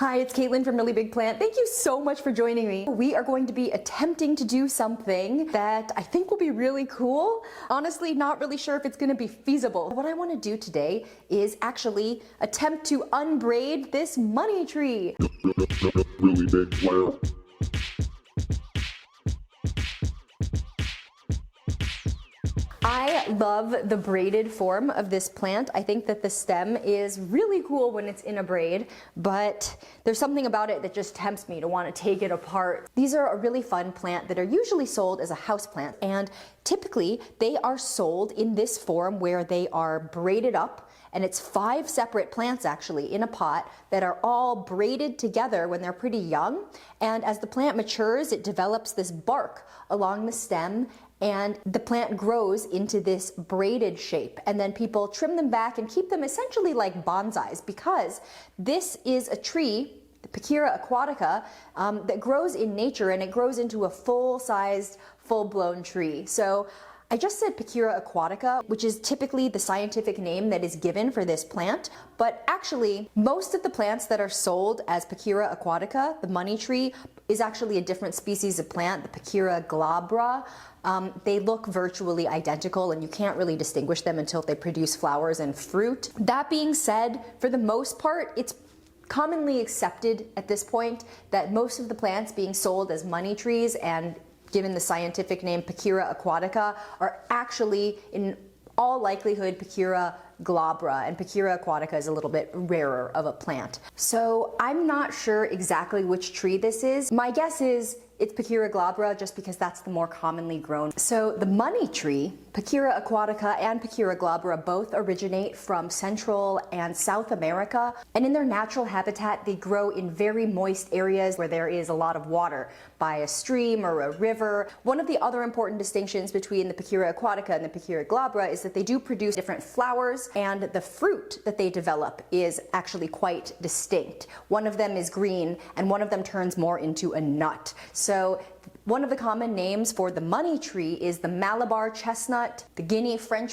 Hi, it's Caitlin from Really Big Plant. Thank you so much for joining me. We are going to be attempting to do something that I think will be really cool. Honestly, not really sure if it's going to be feasible. What I want to do today is actually attempt to unbraid this money tree. Really Big Plant. I love the braided form of this plant. I think that the stem is really cool when it's in a braid, but there's something about it that just tempts me to want to take it apart. These are a really fun plant that are usually sold as a house plant, and typically they are sold in this form where they are braided up, and it's 5 separate plants actually in a pot that are all braided together when they're pretty young, and as the plant matures it develops this bark along the stem, and the plant grows into this braided shape, and then people trim them back and keep them essentially like bonsais, because this is a tree, the Pachira aquatica, that grows in nature, and it grows into a full-sized, full-blown tree. So I just said Pachira aquatica, which is typically the scientific name that is given for this plant, but actually most of the plants that are sold as Pachira aquatica, the money tree, is actually a different species of plant, the Pachira glabra. They look virtually identical, and you can't really distinguish them until they produce flowers and fruit. That being said, for the most part, it's commonly accepted at this point that most of the plants being sold as money trees and given the scientific name Pachira aquatica are actually in all likelihood Pachira glabra, and Pachira aquatica is a little bit rarer of a plant. So I'm not sure exactly which tree this is. My guess is it's Pachira glabra just because that's the more commonly grown. So the money tree, Pachira aquatica and Pachira glabra, both originate from Central and South America, and in their natural habitat they grow in very moist areas where there is a lot of water by a stream or a river. One of the other important distinctions between the Pachira aquatica and the Pachira glabra is that they do produce different flowers, and the fruit that they develop is actually quite distinct. One of them is green and one of them turns more into a nut. So one of the common names for the money tree is the Malabar chestnut, the Guinea French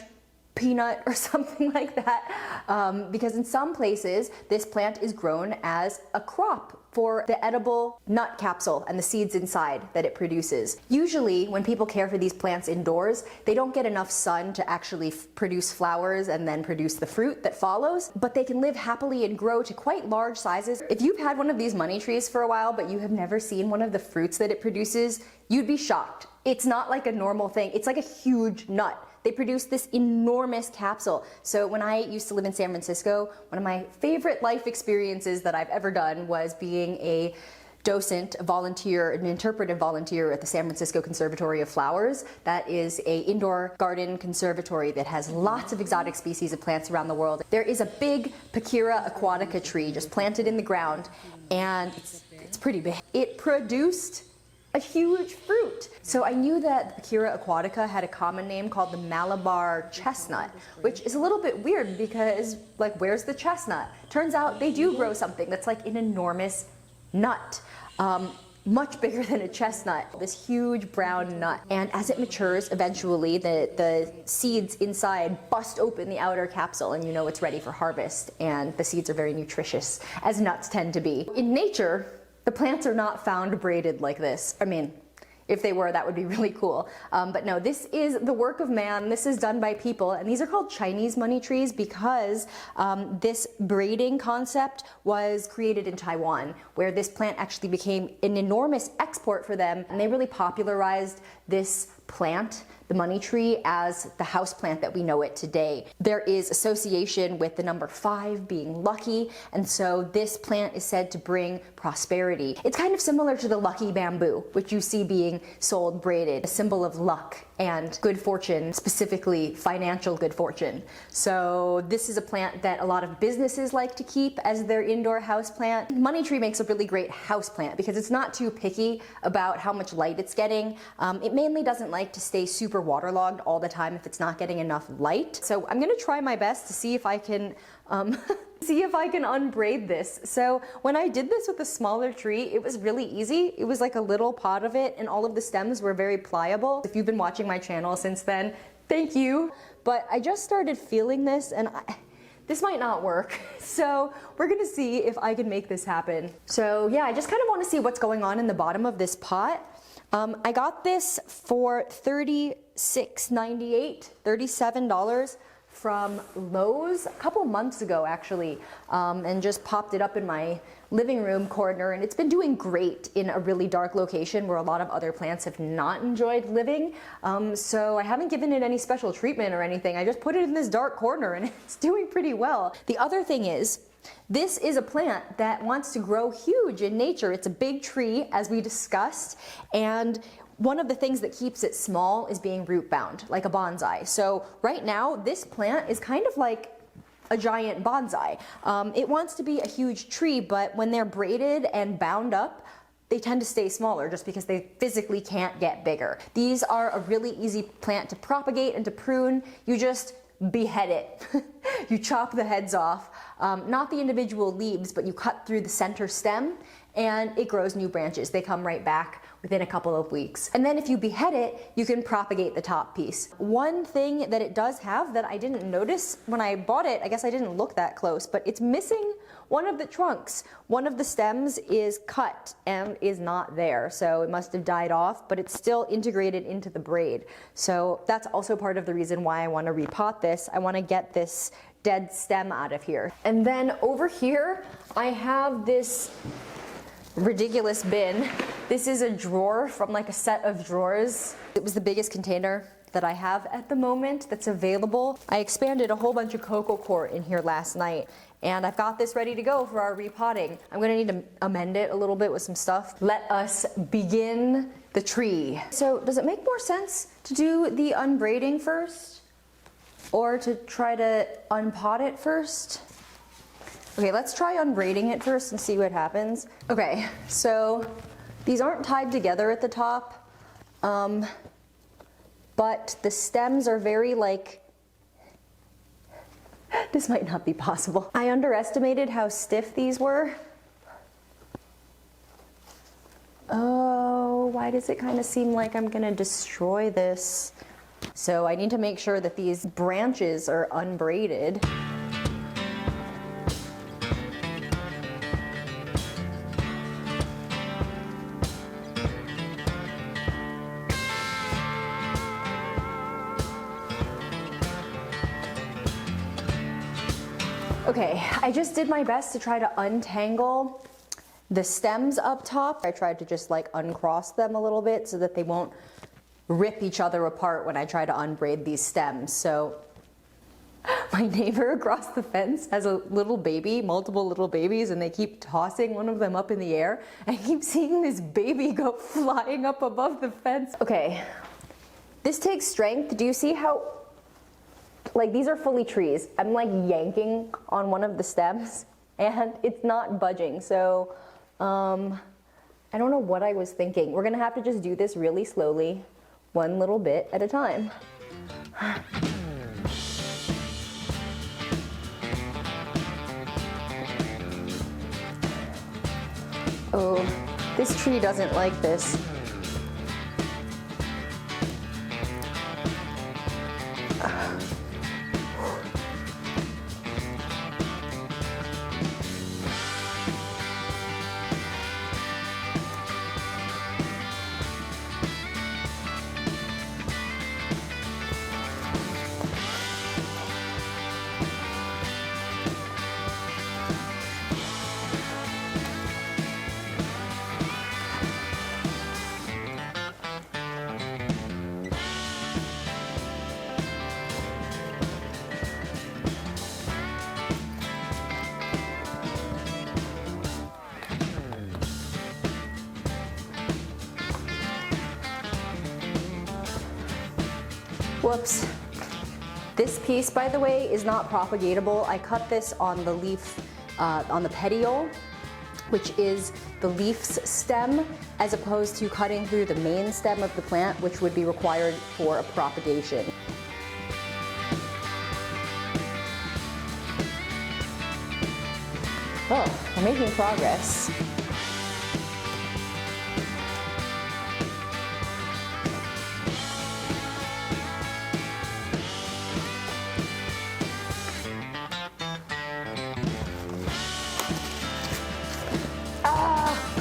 peanut, or something like that, because in some places this plant is grown as a crop for the edible nut capsule and the seeds inside that it produces. Usually when people care for these plants indoors, they don't get enough sun to actually produce flowers and then produce the fruit that follows, but they can live happily and grow to quite large sizes. If you've had one of these money trees for a while but you have never seen one of the fruits that it produces, you'd be shocked. It's not like a normal thing, it's like a huge nut. They produce this enormous capsule. So when I used to live in San Francisco, one of my favorite life experiences that I've ever done was being a docent, a volunteer, an interpretive volunteer at the San Francisco Conservatory of Flowers. That is an indoor garden conservatory that has lots of exotic species of plants around the world. There is a big Pachira aquatica tree just planted in the ground, and it's pretty big. It produced a huge fruit. So I knew that the Pachira aquatica had a common name called the Malabar chestnut, which is a little bit weird because, like, where's the chestnut? Turns out they do grow something that's like an enormous nut, much bigger than a chestnut, this huge brown nut. And as it matures, eventually the seeds inside bust open the outer capsule, and you know it's ready for harvest, and the seeds are very nutritious, as nuts tend to be. In nature, the plants are not found braided like this. I mean, if they were, that would be really cool. But no, this is the work of man. This is done by people, and these are called Chinese money trees because this braiding concept was created in Taiwan, where this plant actually became an enormous export for them, and they really popularized this plant, the money tree, as the house plant that we know it today. There is association with the number 5 being lucky, and so this plant is said to bring prosperity. It's kind of similar to the lucky bamboo, which you see being sold braided, a symbol of luck and good fortune, specifically financial good fortune. So this is a plant that a lot of businesses like to keep as their indoor house plant. Money tree makes a really great house plant because it's not too picky about how much light it's getting. It mainly doesn't like to stay super waterlogged all the time if it's not getting enough light. So I'm gonna try my best to see if I can unbraid this. So when I did this with a smaller tree, it was really easy. It was like a little pot of it, and all of the stems were very pliable. If you've been watching my channel since then, thank you. But I just started feeling this, and this might not work. So we're gonna see if I can make this happen. So yeah, I just kind of want to see what's going on in the bottom of this pot. I got this for $36.98, $37 from Lowe's a couple months ago actually, and just popped it up in my living room corner, and it's been doing great in a really dark location where a lot of other plants have not enjoyed living. So I haven't given it any special treatment or anything. I just put it in this dark corner and it's doing pretty well. The other thing is, this is a plant that wants to grow huge in nature. It's a big tree, as we discussed, and one of the things that keeps it small is being root bound, like a bonsai. So right now, this plant is kind of like a giant bonsai. It wants to be a huge tree, but when they're braided and bound up, they tend to stay smaller just because they physically can't get bigger. These are a really easy plant to propagate and to prune. You just behead it. You chop the heads off, not the individual leaves, but you cut through the center stem and it grows new branches. They come right back within a couple of weeks. And then if you behead it, you can propagate the top piece. One thing that it does have that I didn't notice when I bought it, I guess I didn't look that close, but it's missing one of the trunks. One of the stems is cut and is not there, so it must have died off, but it's still integrated into the braid. So that's also part of the reason why I want to repot this. I want to get this dead stem out of here. And then over here, I have this ridiculous bin. This is a drawer from like a set of drawers. It was the biggest container that I have at the moment that's available. I expanded a whole bunch of cocoa coir in here last night, and I've got this ready to go for our repotting. I'm gonna need to amend it a little bit with some stuff. Let us begin the tree. So does it make more sense to do the unbraiding first, or to try to unpot it first? Okay, let's try unbraiding it first and see what happens. Okay, so these aren't tied together at the top, but the stems are very like, this might not be possible. I underestimated how stiff these were. Oh, why does it kind of seem like I'm gonna destroy this? So I need to make sure that these branches are unbraided. Okay, I just did my best to try to untangle the stems up top. I tried to just like uncross them a little bit so that they won't rip each other apart when I try to unbraid these stems. So my neighbor across the fence has a little baby, multiple little babies, and they keep tossing one of them up in the air. I keep seeing this baby go flying up above the fence. Okay, this takes strength. Do you see how, like, these are fully trees. I'm like yanking on one of the stems and it's not budging. So I don't know what I was thinking. We're gonna have to just do this really slowly, one little bit at a time. Oh, this tree doesn't like this. Whoops. This piece, by the way, is not propagatable. I cut this on the leaf, on the petiole, which is the leaf's stem, as opposed to cutting through the main stem of the plant, which would be required for a propagation. Oh, we're making progress.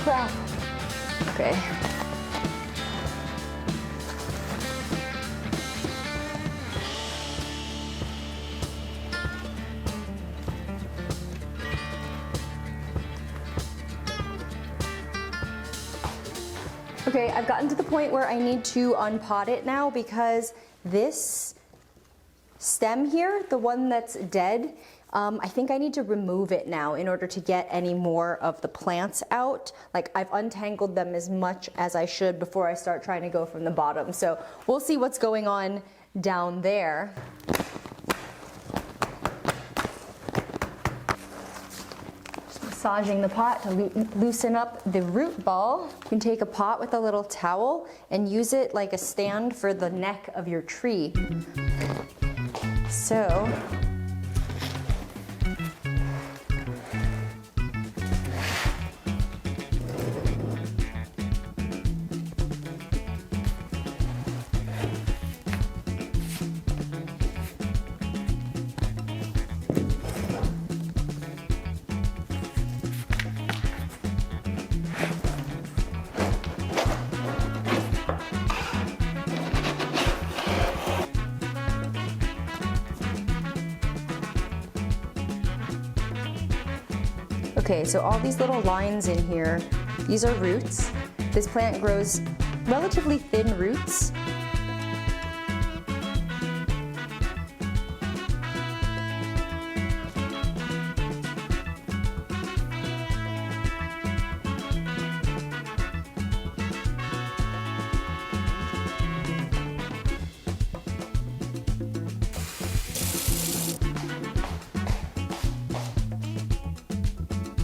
crap. Okay. Okay, I've gotten to the point where I need to unpot it now because this stem here, the one that's dead, I think I need to remove it now in order to get any more of the plants out. Like, I've untangled them as much as I should before I start trying to go from the bottom. So we'll see what's going on down there. Massaging the pot to loosen up the root ball. You can take a pot with a little towel and use it like a stand for the neck of your tree. So, okay, so all these little lines in here, these are roots. This plant grows relatively thin roots.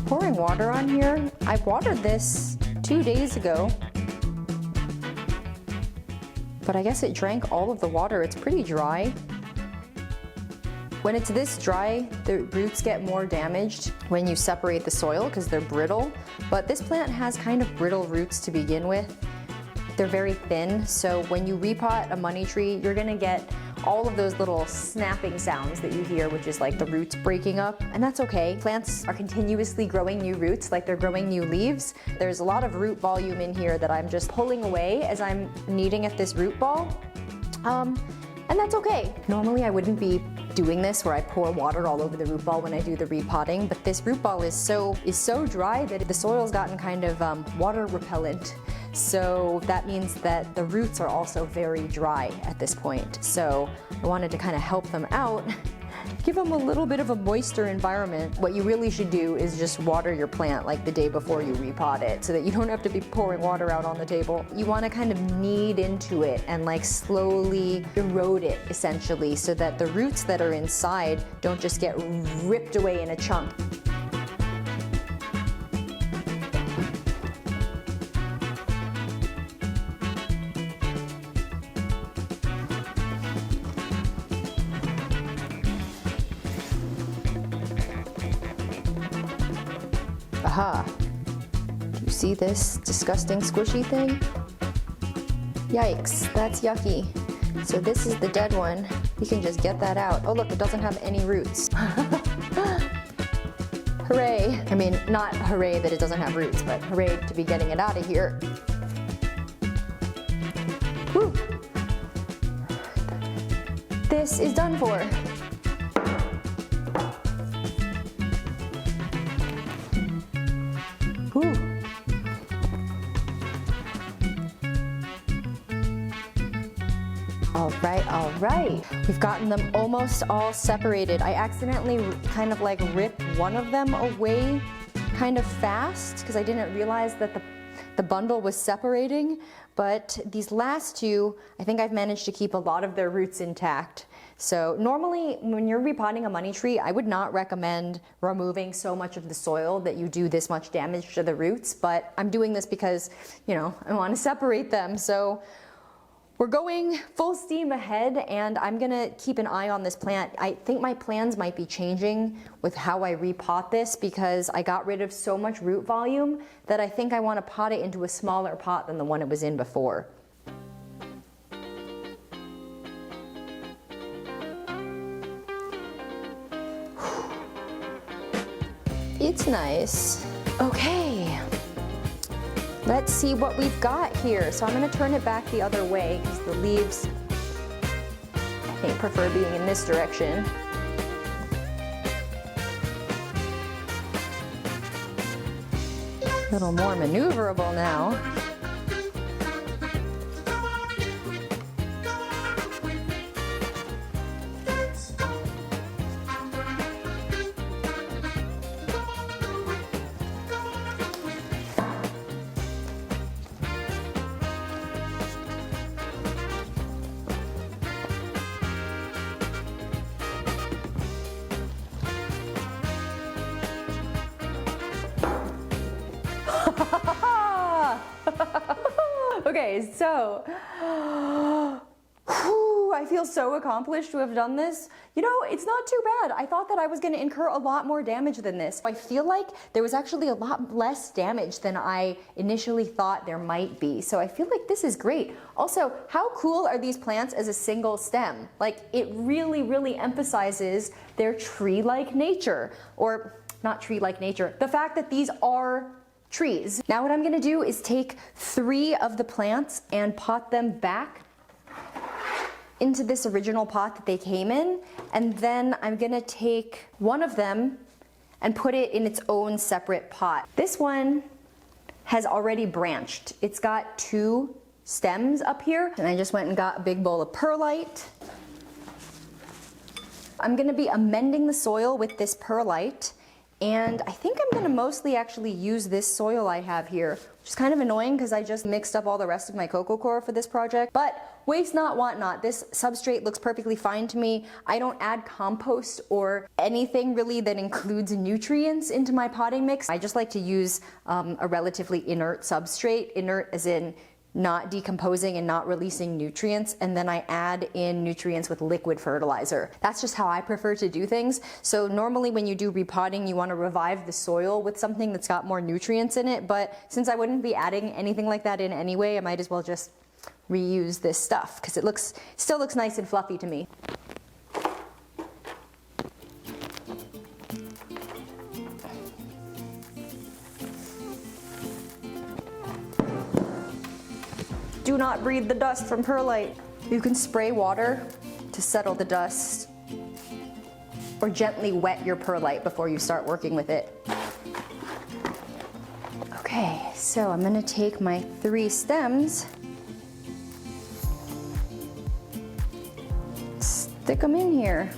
Pouring water on here. I watered this 2 days ago, but I guess it drank all of the water. It's pretty dry. When it's this dry, the roots get more damaged when you separate the soil because they're brittle, but this plant has kind of brittle roots to begin with. They're very thin, so when you repot a money tree, you're gonna get all of those little snapping sounds that you hear, which is like the roots breaking up, and that's okay. Plants are continuously growing new roots, like they're growing new leaves. There's a lot of root volume in here that I'm just pulling away as I'm kneading at this root ball, and that's okay. Normally I wouldn't be doing this where I pour water all over the root ball when I do the repotting, but this root ball is so dry that the soil's gotten kind of water repellent. So that means that the roots are also very dry at this point. So I wanted to kind of help them out, give them a little bit of a moister environment. What you really should do is just water your plant like the day before you repot it so that you don't have to be pouring water out on the table. You want to kind of knead into it and like slowly erode it essentially so that the roots that are inside don't just get ripped away in a chunk. Aha! You see this disgusting squishy thing? Yikes, that's yucky. So this is the dead one. You can just get that out. Oh look, it doesn't have any roots. Hooray! I mean, not hooray that it doesn't have roots, but hooray to be getting it out of here. Woo! This is done for. Ooh. All right. We've gotten them almost all separated. I accidentally kind of like ripped one of them away kind of fast because I didn't realize that the bundle was separating, but these last two, I think I've managed to keep a lot of their roots intact. So normally when you're repotting a money tree, I would not recommend removing so much of the soil that you do this much damage to the roots, but I'm doing this because, you know, I want to separate them. So we're going full steam ahead and I'm gonna keep an eye on this plant. I think my plans might be changing with how I repot this because I got rid of so much root volume that I think I want to pot it into a smaller pot than the one it was in before. It's nice. Okay, Let's see what we've got here. So I'm gonna turn it back the other way because the leaves, I think, prefer being in this direction. A little more maneuverable now. Okay, so, I feel so accomplished to have done this. You know, it's not too bad. I thought that I was gonna incur a lot more damage than this. I feel like there was actually a lot less damage than I initially thought there might be. So I feel like this is great. Also, how cool are these plants as a single stem? Like, it really, really emphasizes their tree-like nature. Or, not tree-like nature, the fact that these are trees. Now what I'm gonna do is take 3 of the plants and pot them back into this original pot that they came in, and then I'm gonna take one of them and put it in its own separate pot. This one has already branched. It's got 2 stems up here, and I just went and got a big bowl of perlite. I'm gonna be amending the soil with this perlite, and I think I'm gonna mostly actually use this soil I have here, which is kind of annoying because I just mixed up all the rest of my coco coir for this project. But waste not, want not. This substrate looks perfectly fine to me. I don't add compost or anything really that includes nutrients into my potting mix. I just like to use a relatively inert substrate, inert as in not decomposing and not releasing nutrients, and then I add in nutrients with liquid fertilizer. That's just how I prefer to do things. So normally when you do repotting, you want to revive the soil with something that's got more nutrients in it, but since I wouldn't be adding anything like that in anyway, I might as well just reuse this stuff because it still looks nice and fluffy to me. Do not breathe the dust from perlite. You can spray water to settle the dust, or gently wet your perlite before you start working with it. Okay, so I'm gonna take my 3 stems, stick them in here.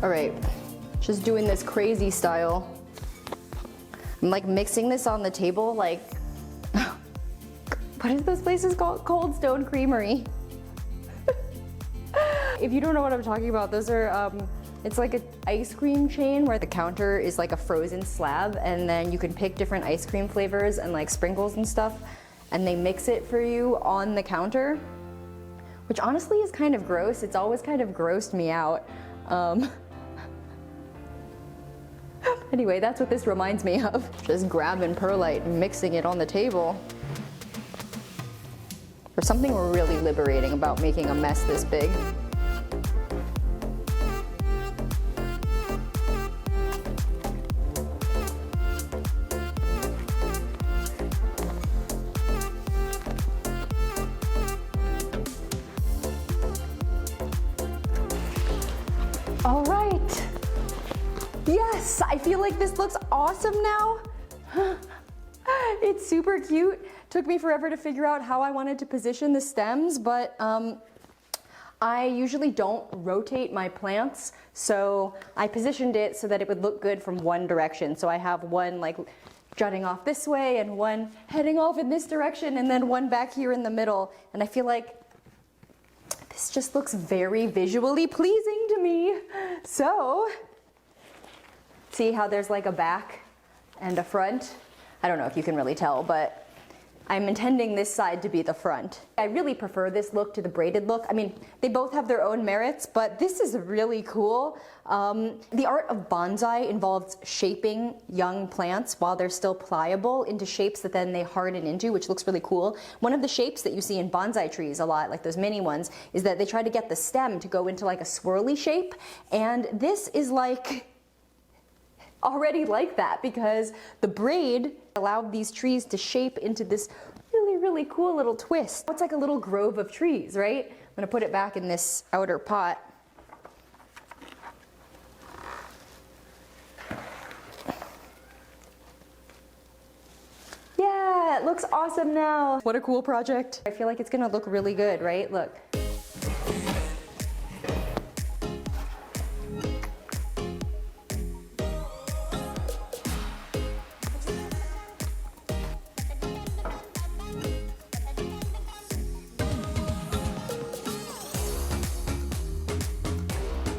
All right, just doing this crazy style. I'm like mixing this on the table like, what is those places called? Cold Stone Creamery. If you don't know what I'm talking about, those are, it's like an ice cream chain where the counter is like a frozen slab, and then you can pick different ice cream flavors and like sprinkles and stuff, and they mix it for you on the counter, which honestly is kind of gross. It's always kind of grossed me out. Anyway, that's what this reminds me of. Just grabbing perlite and mixing it on the table. There's something really liberating about making a mess this big. All right. Yes, I feel like this looks awesome now. It's super cute. Took me forever to figure out how I wanted to position the stems, but I usually don't rotate my plants, so I positioned it so that it would look good from one direction. So I have one like jutting off this way and one heading off in this direction and then one back here in the middle. And I feel like this just looks very visually pleasing to me. So, see how there's like a back and a front? I don't know if you can really tell, but I'm intending this side to be the front. I really prefer this look to the braided look. I mean, they both have their own merits, but this is really cool. The art of bonsai involves shaping young plants while they're still pliable into shapes that then they harden into, which looks really cool. One of the shapes that you see in bonsai trees a lot, like those mini ones, is that they try to get the stem to go into like a swirly shape, and this is like already like that because the braid allowed these trees to shape into this really cool little twist. It's like a little grove of trees, right? I'm gonna put it back in this outer pot. Yeah, it looks awesome now. What a cool project. I feel like it's gonna look really good, right? Look.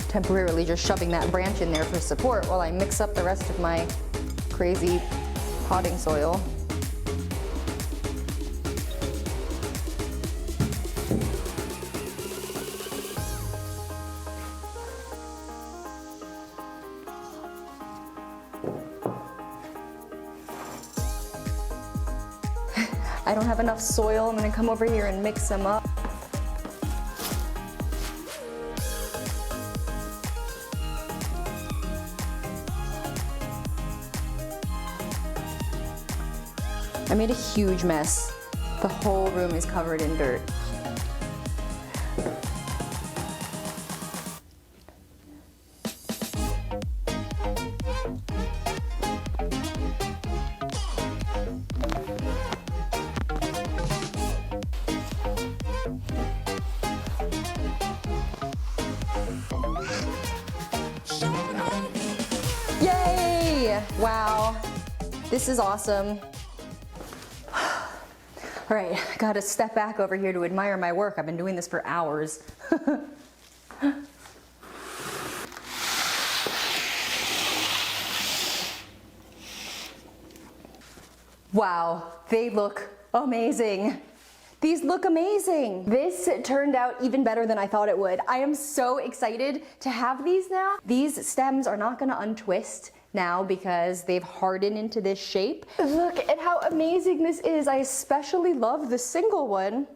Temporarily just shoving that branch in there for support while I mix up the rest of my crazy potting soil. I don't have enough soil. I'm gonna come over here and mix them up. I made a huge mess. The whole room is covered in dirt. Yay! Wow, this is awesome. All right, gotta step back over here to admire my work. I've been doing this for hours. Wow, they look amazing. These look amazing. This turned out even better than I thought it would. I am so excited to have these now. These stems are not gonna untwist now because they've hardened into this shape. Look at how amazing this is. I especially love the single one.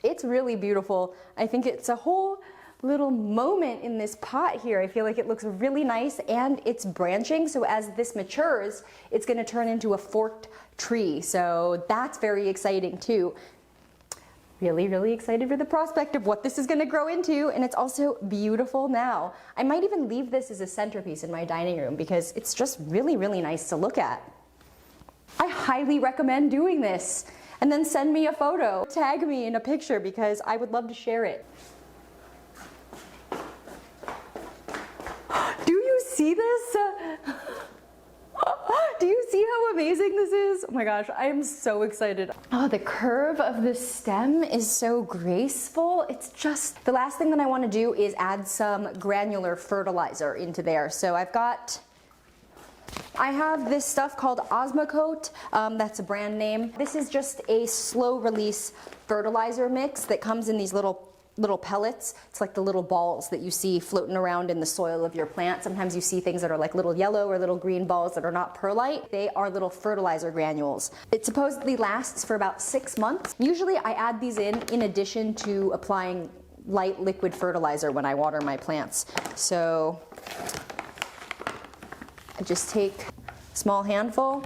It's really beautiful. I think it's a whole little moment in this pot here. I feel like it looks really nice and it's branching. So as this matures, it's gonna turn into a forked tree. So that's very exciting too. Really excited for the prospect of what this is gonna grow into, and it's also beautiful now. I might even leave this as a centerpiece in my dining room because it's just really nice to look at. I highly recommend doing this, and then send me a photo. Tag me in a picture because I would love to share it. Do you see this? Do you see how amazing this is? Oh my gosh, I am so excited. Oh, the curve of the stem is so graceful. It's just, the last thing that I want to do is add some granular fertilizer into there. So I have this stuff called Osmocote, that's a brand name. This is just a slow release fertilizer mix that comes in these little pellets. It's like the little balls that you see floating around in the soil of your plant. Sometimes you see things that are like little yellow or little green balls that are not perlite. They are little fertilizer granules. It supposedly lasts for about 6 months. Usually I add these in addition to applying light liquid fertilizer when I water my plants. So I just take a small handful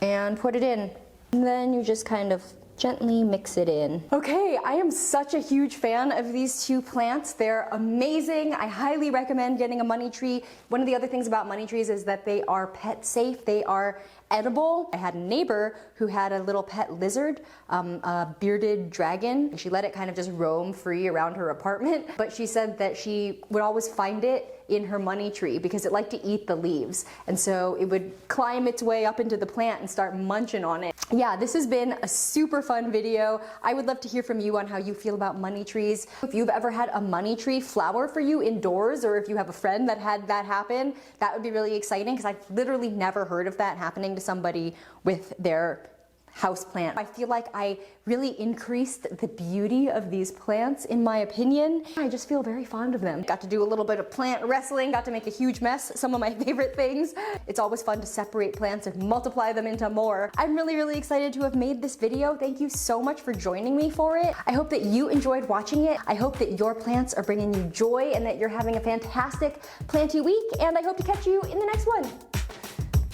and put it in. And then you just kind of gently mix it in. Okay, I am such a huge fan of these two plants. They're amazing. I highly recommend getting a money tree. One of the other things about money trees is that they are pet safe. They are edible. I had a neighbor who had a little pet lizard, a bearded dragon. She let it kind of just roam free around her apartment, but she said that she would always find it in her money tree because it liked to eat the leaves. And so it would climb its way up into the plant and start munching on it. Yeah, this has been a super fun video. I would love to hear from you on how you feel about money trees. If you've ever had a money tree flower for you indoors, or if you have a friend that had that happen, that would be really exciting because I've literally never heard of that happening to somebody with their houseplant. I feel like I really increased the beauty of these plants, in my opinion. I just feel very fond of them. Got to do a little bit of plant wrestling, got to make a huge mess, some of my favorite things. It's always fun to separate plants and multiply them into more. I'm really, really excited to have made this video. Thank you so much for joining me for it. I hope that you enjoyed watching it. I hope that your plants are bringing you joy and that you're having a fantastic planty week, and I hope to catch you in the next one.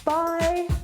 Bye.